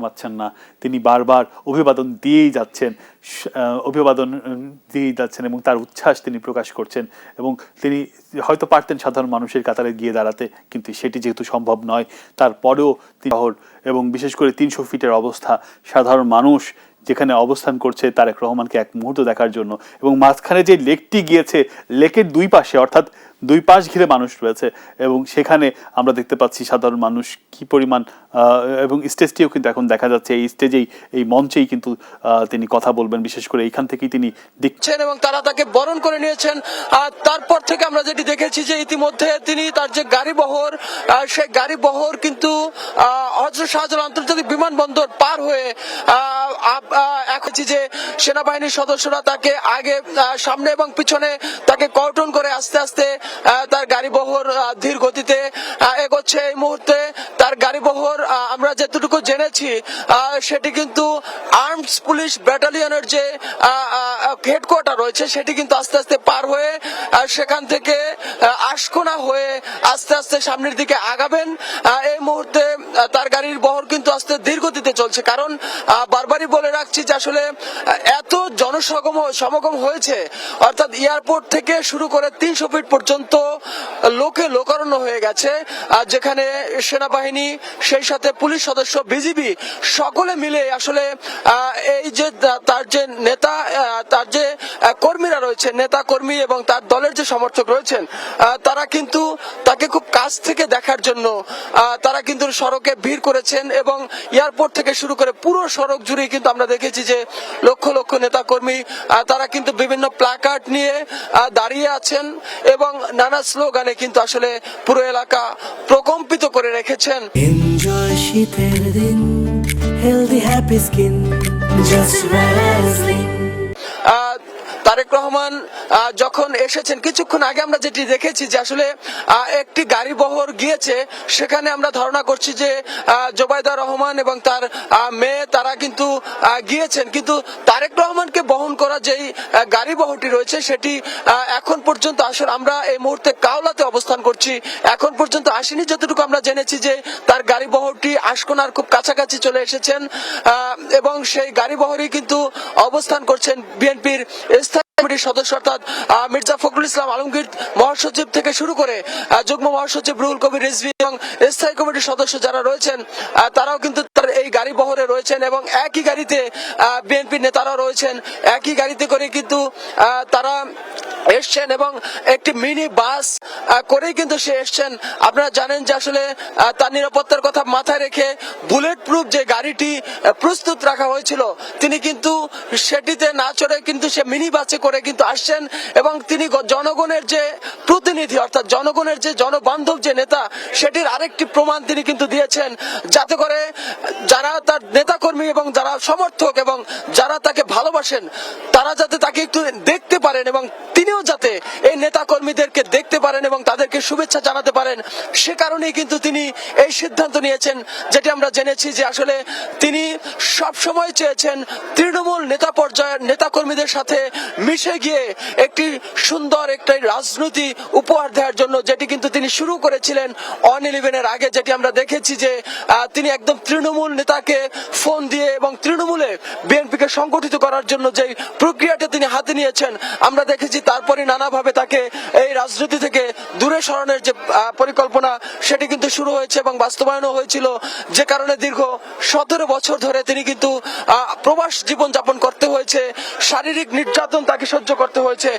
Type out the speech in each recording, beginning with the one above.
পাচ্ছেন না, তিনি বারবার অভিবাদন দিয়েই যাচ্ছেন এবং তার উচ্ছ্বাস তিনি প্রকাশ করছেন এবং তিনি হয়তো পারতেন সাধারণ মানুষের কাতারে গিয়ে দাঁড়াতে, কিন্তু সেটি যেহেতু সম্ভব নয় তারপরেও শহর এবং বিশেষ করে 300 ফিটের অবস্থা, সাধারণ মানুষ যেখানে অবস্থান করছে তারেক রহমানকে এক মুহূর্ত দেখার জন্য, এবং মাঝখানে যে লেকটি গিয়েছে, লেকের দুই পাশে অর্থাৎ দুই পাশ ঘিরে মানুষ রয়েছে এবং সেখানে আমরা দেখতে পাচ্ছি সাধারণ মানুষ কি পরিমাণ, এবং স্টেজটিও কিন্তু এখন দেখা যাচ্ছে এই স্টেজেই, এই মঞ্চেই কিন্তু তিনি কথা বলবেন, বিশেষ করে এইখান থেকেই তিনি দেখছেন এবং তারা তাকে বরণ করে নিয়েছেন। আর তারপর থেকে আমরা যেটি দেখেছি যে ইতিমধ্যে তিনি তার যে গাড়ি বহর, সেই গাড়ি বহর কিন্তু হযরত শাহজালাল আন্তর্জাতিক বিমানবন্দর পার হয়ে এখন যে সেনাবাহিনীর সদস্যরা তাকে আগে, সামনে এবং পিছনে তাকে কর্ডন করে আস্তে আস্তে তার গাড়ি বহর ধীর গতিতে এগোচ্ছে। এই মুহূর্তে তার গাড়ি বহর আমরা যতটুকু জেনেছি সেটি কিন্তু আর্মস পুলিশ ব্যাটালিয়নের যে হেডকোয়ার্টার রয়েছে সেটি কিন্তু আস্তে আস্তে পার হয়ে সেখান থেকে আশকোনা হয়ে আস্তে আস্তে সামনের দিকে আগাবেন। এই মুহূর্তে তার গাড়ির বহর কিন্তু আস্তে ধীর গতিতে চলছে, কারণ বারবারই বলে রাখছি যে আসলে এত সমাগম হয়েছে, অর্থাৎ এয়ারপোর্ট থেকে শুরু করে 300 ফিট পর্যন্ত লোকে লোকারণ্য হয়ে গেছে, যেখানে সেনাবাহিনী সেই সাথে পুলিশ সদস্য, বিজিবি সকলে মিলে আসলে এই যে তার যে নেতা, তার যে কর্মীরা রয়েছে, নেতা কর্মী এবং তার দলের যে সমর্থক রয়েছেন, তারা কিন্তু তাকে খুব কাছ থেকে দেখার জন্য তারা কিন্তু সড়কে ভিড় করেছেন এবং এয়ারপোর্ট থেকে শুরু করে পুরো সড়ক জুড়ে কিন্তু আমরা দেখেছি যে লক্ষ লক্ষ নেতা কর্মী তারা কিন্তু বিভিন্ন প্ল্যাকার্ড নিয়ে দাঁড়িয়ে আছেন এবং নানা স্লোগানে কিন্তু আসলে পুরো এলাকা প্রকম্পিত করে রেখেছেন। এনজয় শীতের দিন, healthy happy skin, just Vaseline. Tarique Rahman যখন এসেছেন কিছুক্ষণ আগে আমরা যেটি দেখেছি যে আসলে একটি গাড়ি বহর গিয়েছে, সেখানে আমরা ধারণা করছি যে জোবাইদা রহমান এবং তার মেয়ে তারা কিন্তু গিয়েছেন, কিন্তু তারেক রহমানকে বহন করা যেই গাড়ি বহরটি রয়েছে সেটি এখন পর্যন্ত আসলে আমরা এই মুহূর্তে কাওলাতে অবস্থান করছি, এখন পর্যন্ত আসেনি। যতটুকু আমরা জেনেছি যে তার গাড়ি বহরটি আশকোনার খুব কাছাকাছি চলে এসেছেন এবং সেই গাড়ি বহরই কিন্তু অবস্থান করছেন বিএনপির কমিটির সদস্য অর্থাৎ মির্জা ফখরুল ইসলাম আলমগীর মহাসচিব থেকে শুরু করে যুগ্ম মহাসচিব রুহুল কবির রিজভী এবং স্থায়ী কমিটির সদস্য যারা রয়েছেন তারাও কিন্তু এই গাড়ি বহরে রয়েছেন এবং একই গাড়িতে বিএনপির নেতারাও রয়েছেন, একই গাড়িতে করে কিন্তু তারা এসছেন এবং একটি মিনি বাস করেই কিন্তু সে এসছেন। আপনারা জানেন যে আসলে তার নিরাপত্তার কথা মাথায় রেখে বুলেট প্রুফ যে গাড়িটি প্রস্তুত রাখা হয়েছিল, তিনি কিন্তু সেটিতে না চড়ে কিন্তু সে মিনি বাসে করে কিন্তু আসছেন এবং তিনি জনগণের যে প্রতিনিধি অর্থাৎ জনগণের যে জনবান্ধব যে নেতা, সেটির আরেকটি প্রমাণ তিনি কিন্তু দিয়েছেন, যাতে করে যারা তার নেতাকর্মী এবং যারা সমর্থক এবং যারা তাকে ভালোবাসেন তারা যাতে তাকে একটু দেখতে পারেন এবং তিনিও যাতে এই নেতা কর্মীদেরকে দেখতে পারেন এবং তাদেরকে শুভেচ্ছা জানাতে পারেন, সে কারণেই কিন্তু তিনি এই সিদ্ধান্ত নিয়েছেন, যেটি আমরা জেনেছি যে আসলে তিনি সব সময় চেয়েছেন তৃণমূল নেতা পর্যায়ের নেতা কর্মীদের সাথে মিশে গিয়ে একটি সুন্দর একটি রাজনীতি উপহার দেওয়ার জন্য, যেটি কিন্তু তিনি শুরু করেছিলেন অন-11-এর আগে, যেটি আমরা দেখেছি যে তিনি একদম তৃণমূল নেতাকে ফোন দিয়ে এবং তৃণমূলে বিএনপিকে সংগঠিত করার জন্য যে প্রক্রিয়াটা তিনি হাতে নিয়েছেন, আমরা দেখেছি তারপরে নানাভাবে তাকে এই রাজনীতি থেকে দূরে সরানোর যে পরিকল্পনা সেটি কিন্তু শুরু হয়েছে এবং বাস্তবায়নও হয়েছিল, যে কারণে দীর্ঘ 17 বছর ধরে তিনি কিন্তু প্রবাস জীবন যাপন করতে হয়েছে, শারীরিক নির্যাতন তাকে সহ্য করতে হয়েছে।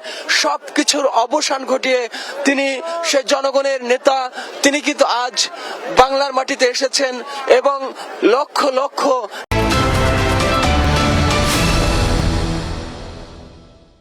সবকিছুর অবসান ঘটিয়ে তিনি সে জনগণের নেতা, তিনি কিন্তু আজ বাংলার মাটিতে এসেছেন এবং লক্ষ লক্ষ